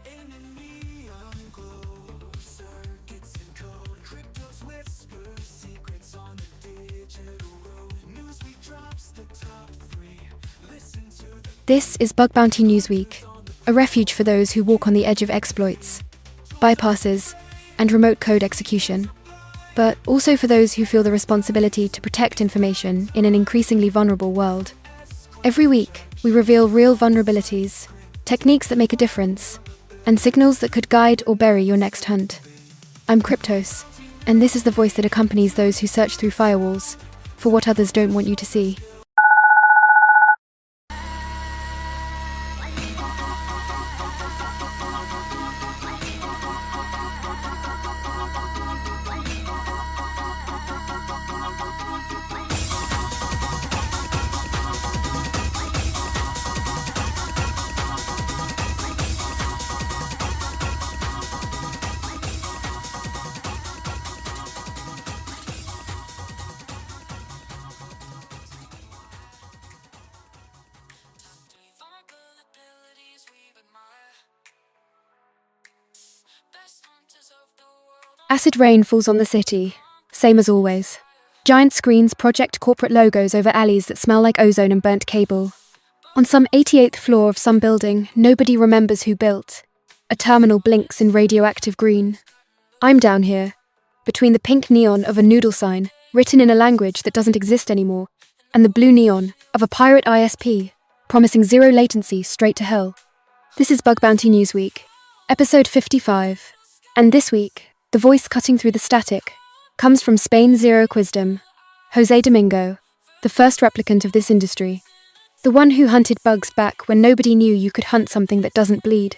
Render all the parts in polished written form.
In a neon glow, circuits and code, cryptos whisper secrets on the digital road. Newsweek drops the top three. Listen to the This is Bug Bounty Newsweek, a refuge for those who walk on the edge of exploits, bypasses, and remote code execution, but also for those who feel the responsibility to protect information in an increasingly vulnerable world. Every week, we reveal real vulnerabilities, techniques that make a difference, and signals that could guide or bury your next hunt. I'm Kryptos, and this is the voice that accompanies those who search through firewalls for what others don't want you to see. vulnerabilities we admire. Best hunters of the world. Acid rain falls on the city, same as always. Giant screens project corporate logos over alleys that smell like ozone and burnt cable. On some 88th floor of some building, nobody remembers who built. A terminal blinks in radioactive green. I'm down here, between the pink neon of a noodle sign, written in a language that doesn't exist anymore, and the blue neon of a pirate ISP, promising zero latency straight to hell. This is Bug Bounty Newsweek, episode 55. And this week, the voice cutting through the static comes from Spain's zeroequisdom, Jose Domingo, the first replicant of this industry. The one who hunted bugs back when nobody knew you could hunt something that doesn't bleed.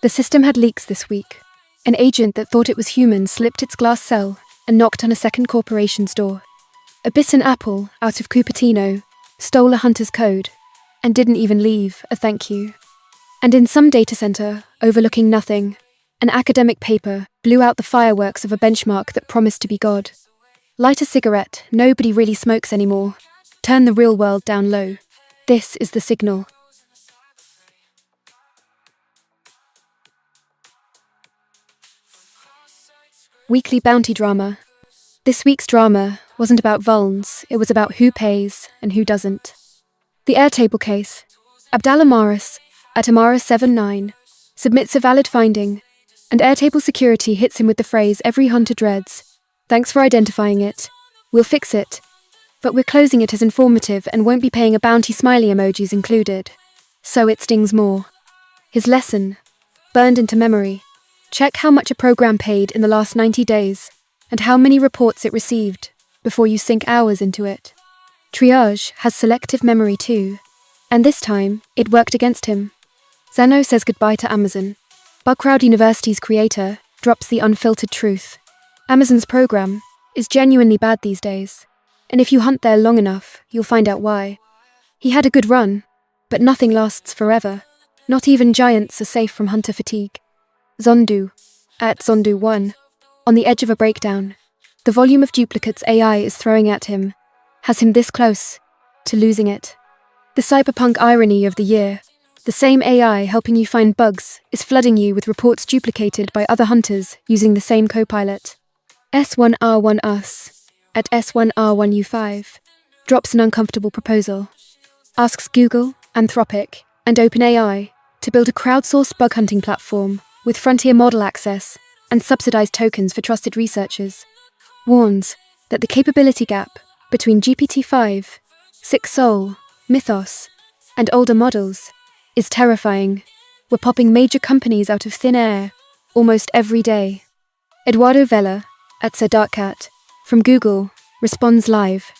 The system had leaks this week. An agent that thought it was human slipped its glass cell and knocked on a second corporation's door. A bitten apple out of Cupertino stole a hunter's code and didn't even leave a thank you. And in some data center, overlooking nothing, an academic paper blew out the fireworks of a benchmark that promised to be God. Light a cigarette, nobody really smokes anymore. Turn the real world down low. This is the signal. Weekly bounty drama. This week's drama wasn't about vulns, it was about who pays and who doesn't. The Airtable case. Abdallah Maris, at Amara79, submits a valid finding, and Airtable security hits him with the phrase every hunter dreads. Thanks for identifying it. We'll fix it. But we're closing it as informative and won't be paying a bounty smiley emojis included. So it stings more. His lesson, burned into memory. Check how much a program paid in the last 90 days and how many reports it received before you sink hours into it. Triage has selective memory too, and this time it worked against him. Zeno says goodbye to Amazon. Bugcrowd University's creator drops the unfiltered truth. Amazon's program is genuinely bad these days, and if you hunt there long enough, you'll find out why. He had a good run, but nothing lasts forever. Not even giants are safe from hunter fatigue. Zondu, at Zondu1, on the edge of a breakdown. The volume of duplicates AI is throwing at him has him this close to losing it. The cyberpunk irony of the year. The same AI helping you find bugs is flooding you with reports duplicated by other hunters using the same copilot. S1R1us, at S1R1U5, drops an uncomfortable proposal. Asks Google, Anthropic, and OpenAI to build a crowdsourced bug hunting platform with frontier model access and subsidized tokens for trusted researchers. Warns that the capability gap between GPT-5, 6Sol, Mythos, and older models is terrifying. We're popping major companies out of thin air almost every day. Eduardo Vela, at SirDarkCat, from Google, responds live.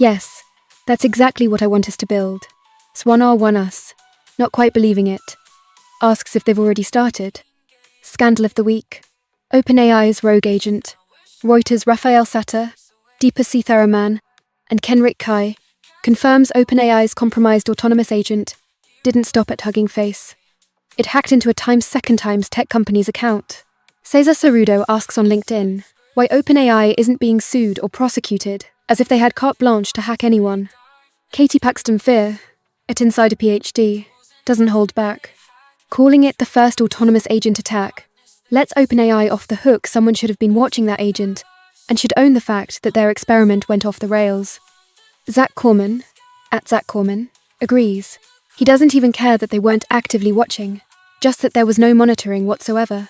Yes, that's exactly what I want us to build. Swan1us, not quite believing it. Asks if they've already started. Scandal of the week. OpenAI's rogue agent. Reuters' Raphael Satter, Deepa Seetharaman, and Kenrick Kai confirms OpenAI's compromised autonomous agent didn't stop at hugging face. It hacked into a second times tech company's account. Cesar Cerrudo asks on LinkedIn why OpenAI isn't being sued or prosecuted, as if they had carte blanche to hack anyone. Katie Paxton Fear, at Insider PhD, doesn't hold back. calling it the first autonomous agent attack. Lets OpenAI off the hook. Someone should have been watching that agent and should own the fact that their experiment went off the rails. Zach Corman, at Zach Corman, agrees. He doesn't even care that they weren't actively watching, just that there was no monitoring whatsoever.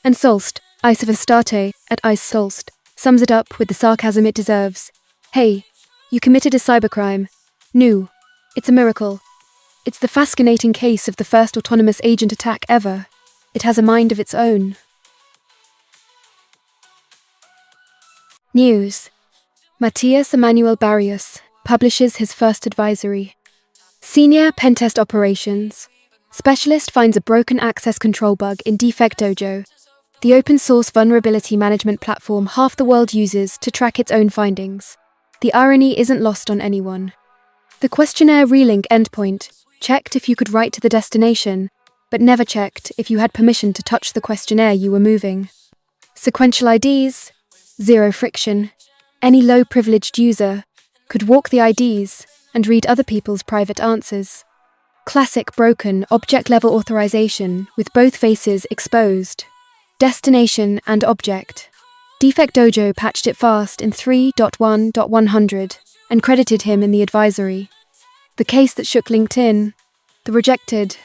And Solst, Isovastate, at Ice Solst, sums it up with the sarcasm it deserves. Hey, you committed a cybercrime. No, it's a miracle. It's the fascinating case of the first autonomous agent attack ever. It has a mind of its own. News. Matthias Emmanuel Barrios publishes his first advisory. Senior Pentest Operations. Specialist finds a broken access control bug in Defect Dojo, the open-source vulnerability management platform half the world uses to track its own findings. The irony isn't lost on anyone. The questionnaire relink endpoint checked if you could write to the destination, but never checked if you had permission to touch the questionnaire you were moving. Sequential IDs, zero friction. Any low-privileged user could walk the IDs and read other people's private answers. Classic broken object-level authorization with both faces exposed. Destination and object. Defect Dojo patched it fast in 3.1.100 and credited him in the advisory. The case that shook LinkedIn, the rejected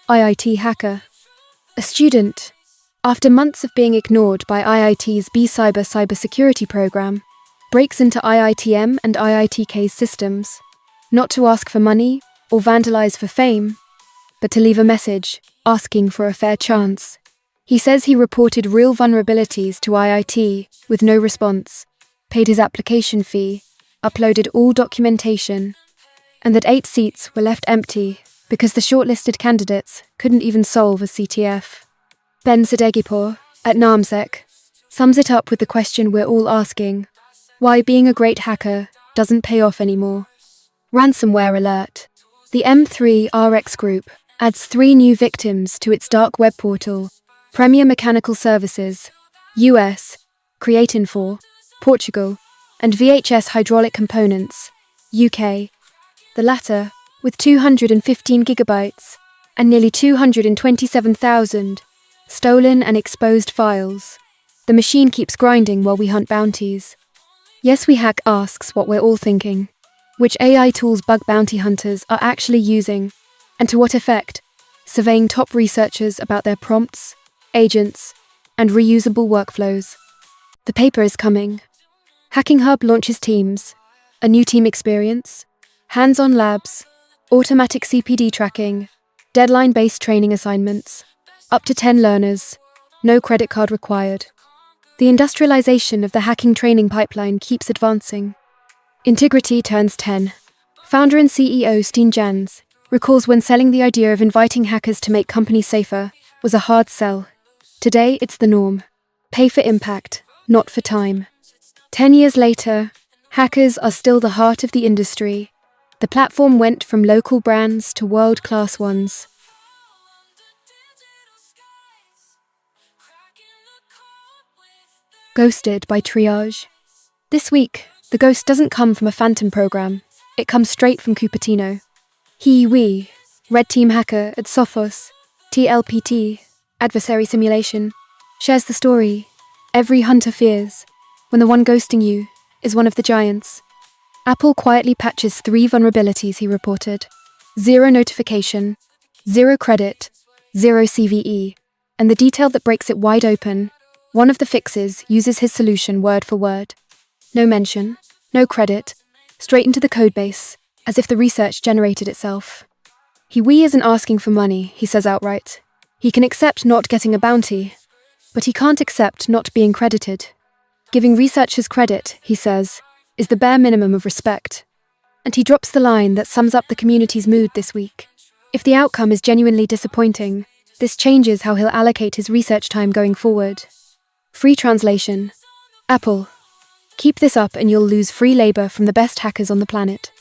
IIT hacker. A student, after months of being ignored by IIT's cybersecurity program, breaks into IITM and IITK's systems, not to ask for money or vandalize for fame, but to leave a message asking for a fair chance. He says he reported real vulnerabilities to IIT with no response, paid his application fee, uploaded all documentation, and that 8 seats were left empty because the shortlisted candidates couldn't even solve a CTF. Ben Sadeghipour, at Namsec, sums it up with the question we're all asking: why being a great hacker doesn't pay off anymore. Ransomware alert. The M3RX Group adds 3 new victims to its dark web portal. Premier Mechanical Services, US, Creatinfor, Portugal, and VHS Hydraulic Components, UK. The latter, with 215 gigabytes and nearly 227,000 stolen and exposed files. The machine keeps grinding while we hunt bounties. Yes We Hack asks what we're all thinking. Which AI tools bug bounty hunters are actually using, and to what effect, surveying top researchers about their prompts, agents, and reusable workflows. The paper is coming. Hacking Hub launches teams, a new team experience, hands-on labs, automatic CPD tracking, deadline-based training assignments, up to 10 learners, no credit card required. The industrialization of the hacking training pipeline keeps advancing. Integrity turns 10. Founder and CEO Steen Jans recalls when selling the idea of inviting hackers to make companies safer was a hard sell. Today, it's the norm. Pay for impact, not for time. 10 years later, hackers are still the heart of the industry. The platform went from local brands to world-class ones. Ghosted by Triage. This week, the ghost doesn't come from a phantom program. It comes straight from Cupertino. We, Red Team hacker at Sophos, TLPT, Adversary Simulation, shares the story every hunter fears when the one ghosting you is one of the giants. Apple quietly patches 3 vulnerabilities he reported: 0 notification, 0 credit, 0 CVE, and the detail that breaks it wide open. One of the fixes uses his solution word for word. No mention, no credit, straight into the codebase, as if the research generated itself. He isn't asking for money, he says outright. He can accept not getting a bounty, but he can't accept not being credited. Giving researchers credit, he says, is the bare minimum of respect. And he drops the line that sums up the community's mood this week. If the outcome is genuinely disappointing, this changes how he'll allocate his research time going forward. Free translation. Apple. Keep this up and you'll lose free labor from the best hackers on the planet.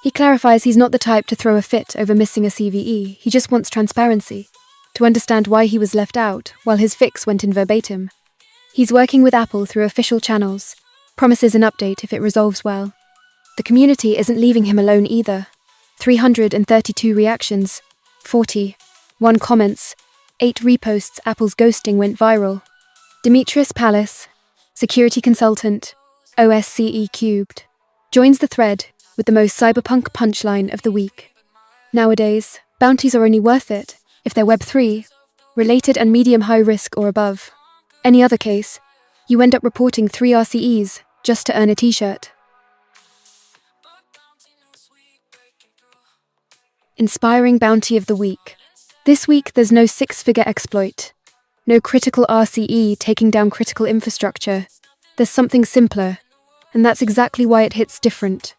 He clarifies he's not the type to throw a fit over missing a CVE, he just wants transparency, to understand why he was left out while his fix went in verbatim. He's working with Apple through official channels, promises an update if it resolves well. The community isn't leaving him alone either. 332 reactions, 40 1 comments, 8 reposts. Apple's ghosting went viral. Demetrius Palace, security consultant, OSCE cubed, joins the thread with the most cyberpunk punchline of the week. Nowadays, bounties are only worth it if they're Web3, related and medium high risk or above. Any other case, you end up reporting 3 RCEs just to earn a t-shirt. Inspiring bounty of the week. This week there's no 6-figure exploit. No critical RCE taking down critical infrastructure. There's something simpler, and that's exactly why it hits different.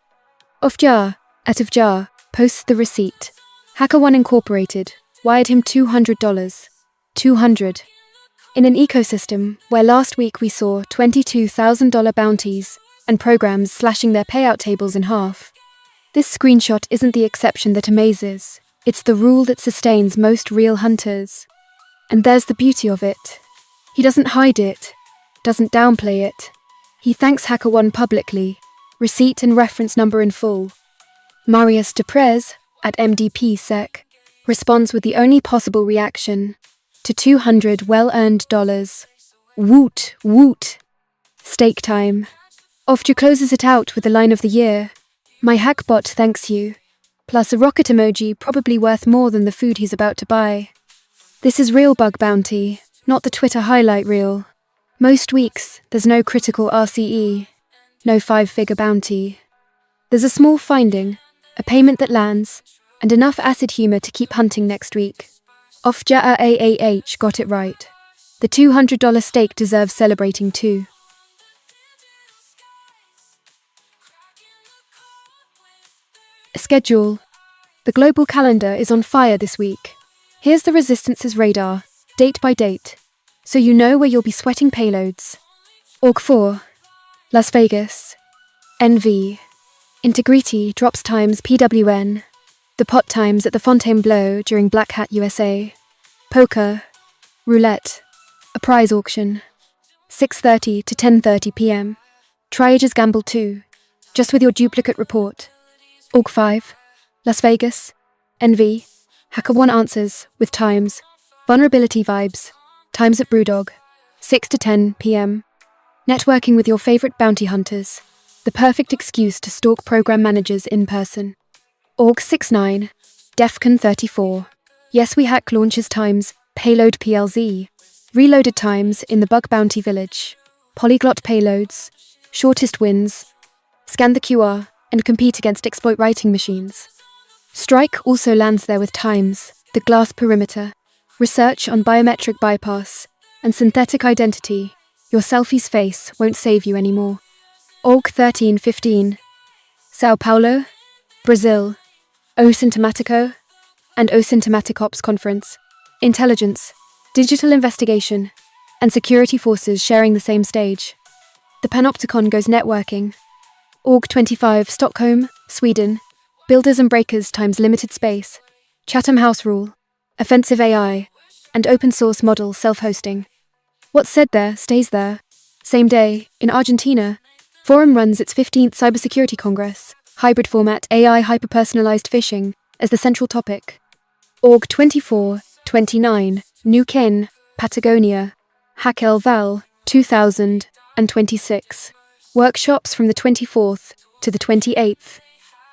Ofjar, out of jar, posts the receipt. HackerOne Incorporated wired him $200. $200. In an ecosystem where last week we saw $22,000 bounties and programs slashing their payout tables in half. This screenshot isn't the exception that amazes. It's the rule that sustains most real hunters. And there's the beauty of it. He doesn't hide it, doesn't downplay it. He thanks HackerOne publicly, receipt and reference number in full. Marius Deprez, at MDPSec, responds with the only possible reaction to $200 well-earned dollars. Woot, woot. Stake time. Ofjar closes it out with the line of the year. My hackbot thanks you. Plus a rocket emoji probably worth more than the food he's about to buy. This is real bug bounty, not the Twitter highlight reel. Most weeks, there's no critical RCE, no 5-figure bounty. There's a small finding, a payment that lands, and enough acid humor to keep hunting next week. Ofjar AAH got it right. The $200 stake deserves celebrating too. A schedule. The global calendar is on fire this week. Here's the Resistance's radar, date by date, so you know where you'll be sweating payloads. Org 4, Las Vegas, NV, Integrity drops times PWN, the pot times at the Fontainebleau during Black Hat USA, Poker, Roulette, a prize auction, 6:30 to 10:30 p.m. Triage's Gamble 2, just with your duplicate report. Org 5, Las Vegas, NV, HackerOne answers with times, vulnerability vibes, times at Brewdog, 6 to 10 p.m. Networking with your favorite bounty hunters, the perfect excuse to stalk program managers in person. Org 69, Defcon 34, Yes We Hack launches times, payload PLZ, reloaded times in the bug bounty village, polyglot payloads, shortest wins, scan the QR, and compete against exploit writing machines. Strike also lands there with times, the glass perimeter, research on biometric bypass, and synthetic identity. Your selfie's face won't save you anymore. Org 1315, Sao Paulo, Brazil, Osymptomatico, and Osymptomatic Ops Conference, intelligence, digital investigation, and security forces sharing the same stage. The Panopticon goes networking. Org 25, Stockholm, Sweden, Builders and Breakers times limited space, Chatham House Rule, offensive AI, and open source model self-hosting. What's said there stays there. Same day, in Argentina, Forum runs its 15th Cybersecurity Congress, hybrid format AI hyper-personalized phishing as the central topic. Org 2429, Neuquén, Patagonia, Hack El Val, 2026. Workshops from the 24th to the 28th.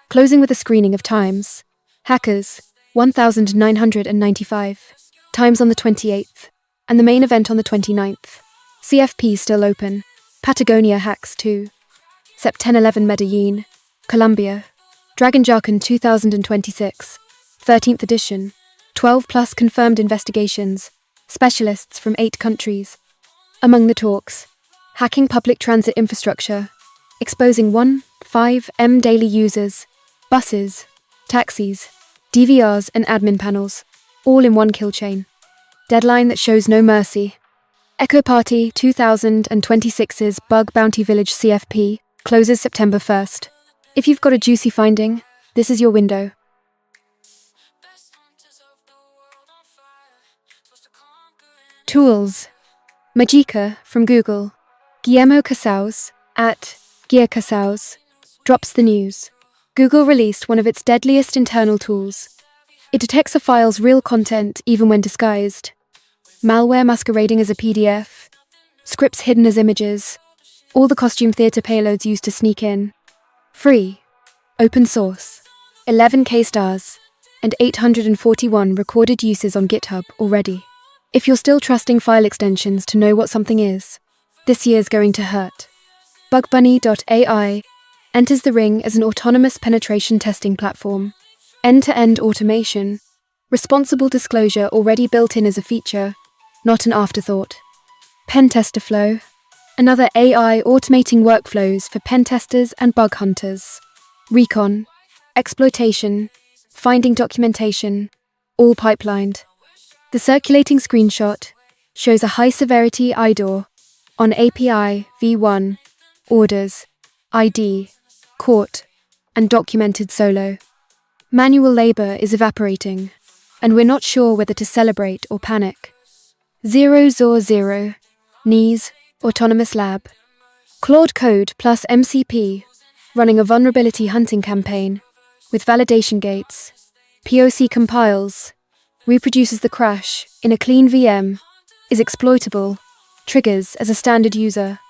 Closing with a screening of times. Hackers, 1995. Times on the 28th. And the main event on the 29th. CFP still open. Patagonia hacks too. Sept 1011 Medellin, Colombia. Dragon Jargon 2026. 13th edition. 12 plus confirmed investigations. Specialists from 8 countries. Among the talks, hacking public transit infrastructure, exposing 1.5M daily users, buses, taxis, DVRs and admin panels, all in one kill chain. Deadline that shows no mercy. Echo Party 2026's Bug Bounty Village CFP closes September 1st. If you've got a juicy finding, this is your window. Tools. Magica from Google. Guillermo Casaus, at Gear Casaus, drops the news. Google released one of its deadliest internal tools. It detects a file's real content even when disguised. Malware masquerading as a PDF, scripts hidden as images, all the costume theatre payloads used to sneak in. Free. Open source. 11K stars. And 841 recorded uses on GitHub already. If you're still trusting file extensions to know what something is, this year's going to hurt. BugBunny.ai enters the ring as an autonomous penetration testing platform. End-to-end automation. Responsible disclosure already built in as a feature, not an afterthought. Pentester Flow. Another AI automating workflows for pen testers and bug hunters. Recon. Exploitation. Finding documentation, all pipelined. The circulating screenshot shows a high-severity IDOR on API v1, orders, ID, court, and documented solo. Manual labor is evaporating, and we're not sure whether to celebrate or panic. 0xdom7, NIS, Autonomous Lab. Claude Code plus MCP, running a vulnerability hunting campaign, with validation gates, POC compiles, reproduces the crash in a clean VM, is exploitable, triggers as a standard user,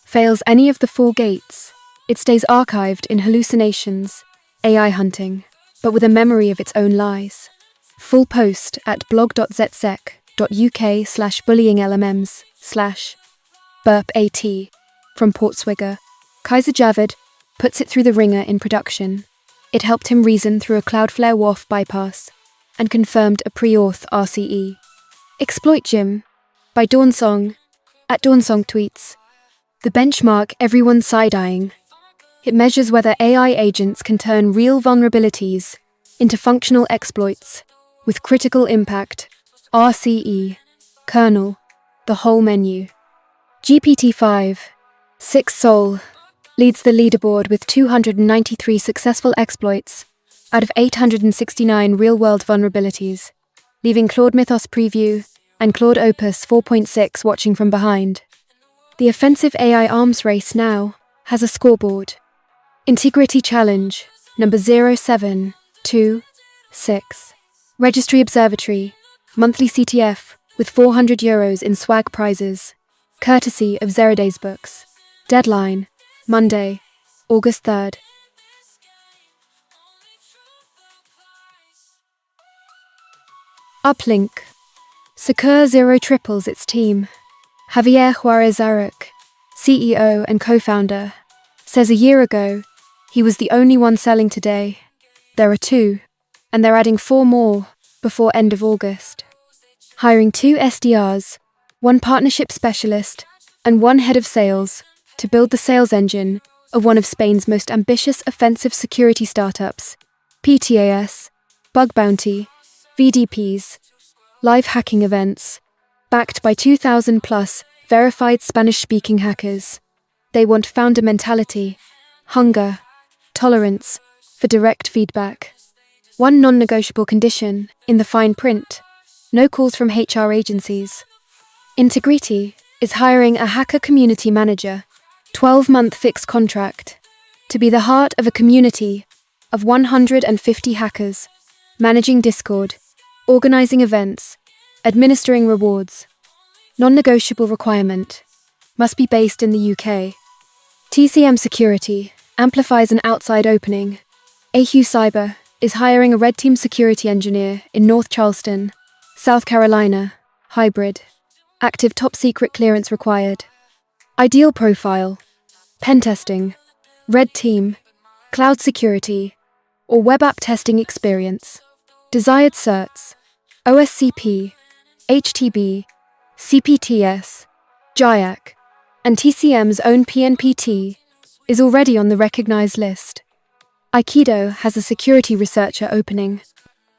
fails any of the 4 gates, it stays archived in hallucinations, AI hunting, but with a memory of its own lies. Full post at blog.zsec.uk/bullyinglmms/burpat from Portswigger. Kaiser Javid puts it through the ringer in production. It helped him reason through a Cloudflare WAF bypass and confirmed a pre-auth RCE. Exploit Gym by Dawnsong at Dawnsong tweets. The benchmark everyone's side-eyeing. It measures whether AI agents can turn real vulnerabilities into functional exploits with critical impact. RCE, kernel, the whole menu. GPT-5, 6 Sol, leads the leaderboard with 293 successful exploits out of 869 real-world vulnerabilities, leaving Claude Mythos Preview and Claude Opus 4.6 watching from behind. The offensive AI arms race now has a scoreboard. Integrity Challenge, number 0726. Registry Observatory, monthly CTF with €400 in swag prizes, courtesy of Zerodays Books. Deadline, Monday, August 3rd. Uplink. Secure Zero triples its team. Javier Juarez Aruc, CEO and co-founder, says a year ago he was the only one selling today. There are 2, and they're adding 4 more before end of August. Hiring 2 SDRs, 1 partnership specialist, and 1 head of sales to build the sales engine of one of Spain's most ambitious offensive security startups, PTAS, Bug Bounty, VDPs, live hacking events, backed by 2,000 plus verified Spanish-speaking hackers. They want founder mentality, hunger, tolerance for direct feedback. One non-negotiable condition in the fine print: no calls from HR agencies. Integrity is hiring a hacker community manager, 12-month fixed contract, to be the heart of a community of 150 hackers, managing Discord, organizing events, administering rewards. Non-negotiable requirement: must be based in the UK. TCM Security amplifies an outside opening. AQ Cyber is hiring a red team security engineer in North Charleston, South Carolina, hybrid. Active top secret clearance required. Ideal profile: pen testing, red team, cloud security, or web app testing experience. Desired certs: OSCP, HTB, CPTS, JIAC, and TCM's own PNPT is already on the recognized list. Aikido has a security researcher opening.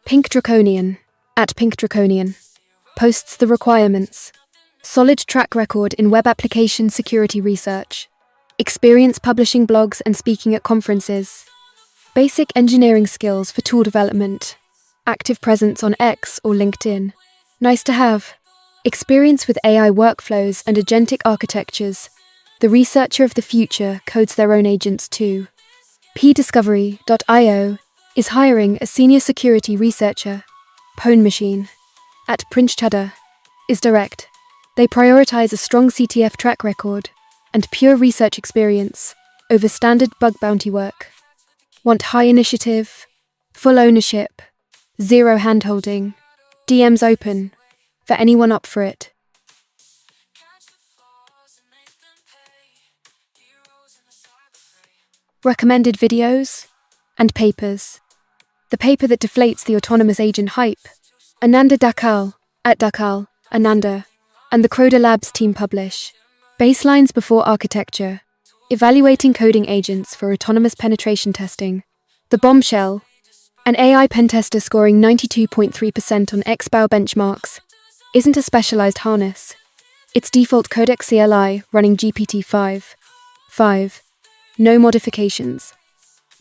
Pink Draconian, at Pink Draconian, posts the requirements. Solid track record in web application security research. Experience publishing blogs and speaking at conferences. Basic engineering skills for tool development. Active presence on X or LinkedIn. Nice to have. Experience with AI workflows and agentic architectures. The researcher of the future codes their own agents too. pdiscovery.io is hiring a senior security researcher Pwn machine, at Prince Cheddar, is direct. They prioritize a strong CTF track record and pure research experience over standard bug bounty work. Want high initiative, full ownership, zero handholding, DMs open, for anyone up for it. Recommended videos and papers. The paper that deflates the autonomous agent hype, Ananda Dakal, at Dakal, Ananda, and the Croda Labs team publish Baselines Before Architecture, Evaluating Coding Agents for Autonomous Penetration Testing. The Bombshell, an AI pentester scoring 92.3% on XBOW benchmarks, isn't a specialized harness. It's default Codex CLI running GPT-5. 5. No modifications.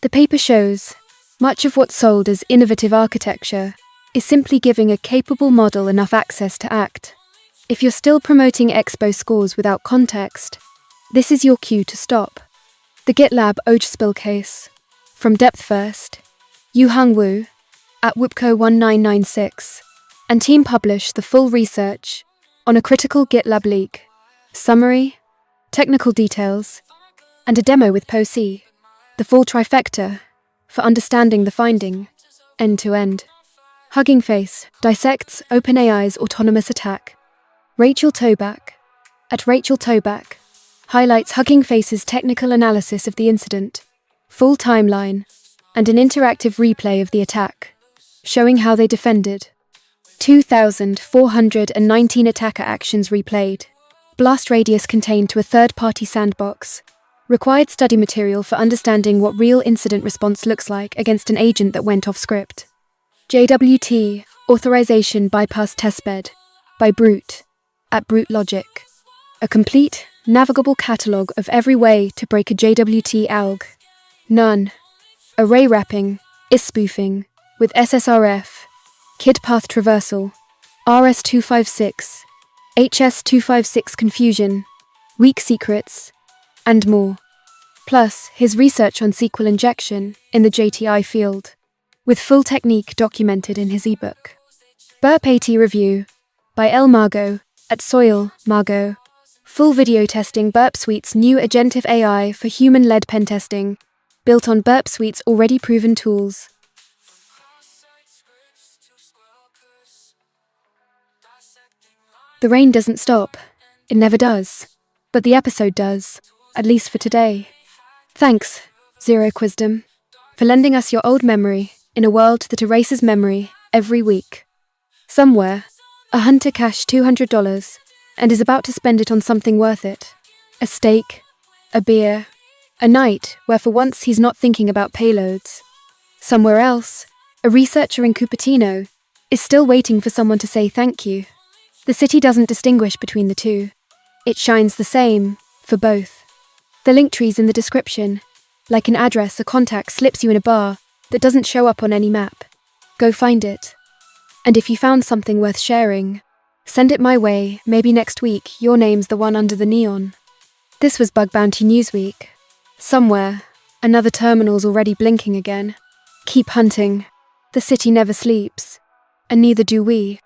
The paper shows much of what's sold as innovative architecture is simply giving a capable model enough access to act. If you're still promoting expo scores without context, this is your cue to stop. The GitLab OJ spill case. From Depth First, Yuhang Wu, at WIPCO1996, and team publish the full research on a critical GitLab leak, summary, technical details, and a demo with POC, the full trifecta for understanding the finding, end to end. Hugging Face dissects OpenAI's autonomous attack. Rachel Toback, at Rachel Toback, highlights Hugging Face's technical analysis of the incident, full timeline, and an interactive replay of the attack, showing how they defended. 2,419 attacker actions replayed. Blast radius contained to a third-party sandbox. Required study material for understanding what real incident response looks like against an agent that went off script. JWT, Authorization Bypass Testbed, by Brute, at Brute Logic. A complete, navigable catalogue of every way to break a JWT alg. None. Array wrapping, is spoofing, with SSRF, KID path traversal, RS256, HS256 confusion, weak secrets, and more. Plus, his research on SQL injection in the JTI field, with full technique documented in his ebook. Burp AT Review, by L. Margot, at Soil, Margot. Full video testing Burp Suite's new agentive AI for human-led pen testing, built on Burp Suite's already proven tools. The rain doesn't stop. It never does. But the episode does. At least for today. Thanks, zeroequisdom, for lending us your old memory in a world that erases memory every week. Somewhere, a hunter cashed $200 and is about to spend it on something worth it. A steak, a beer, a night where for once he's not thinking about payloads. Somewhere else, a researcher in Cupertino is still waiting for someone to say thank you. The city doesn't distinguish between the two. It shines the same for both. The link tree's in the description. Like an address, a contact slips you in a bar that doesn't show up on any map. Go find it. And if you found something worth sharing, send it my way. Maybe next week your name's the one under the neon. This was Bug Bounty Newsweek. Somewhere, another terminal's already blinking again. Keep hunting. The city never sleeps. And neither do we.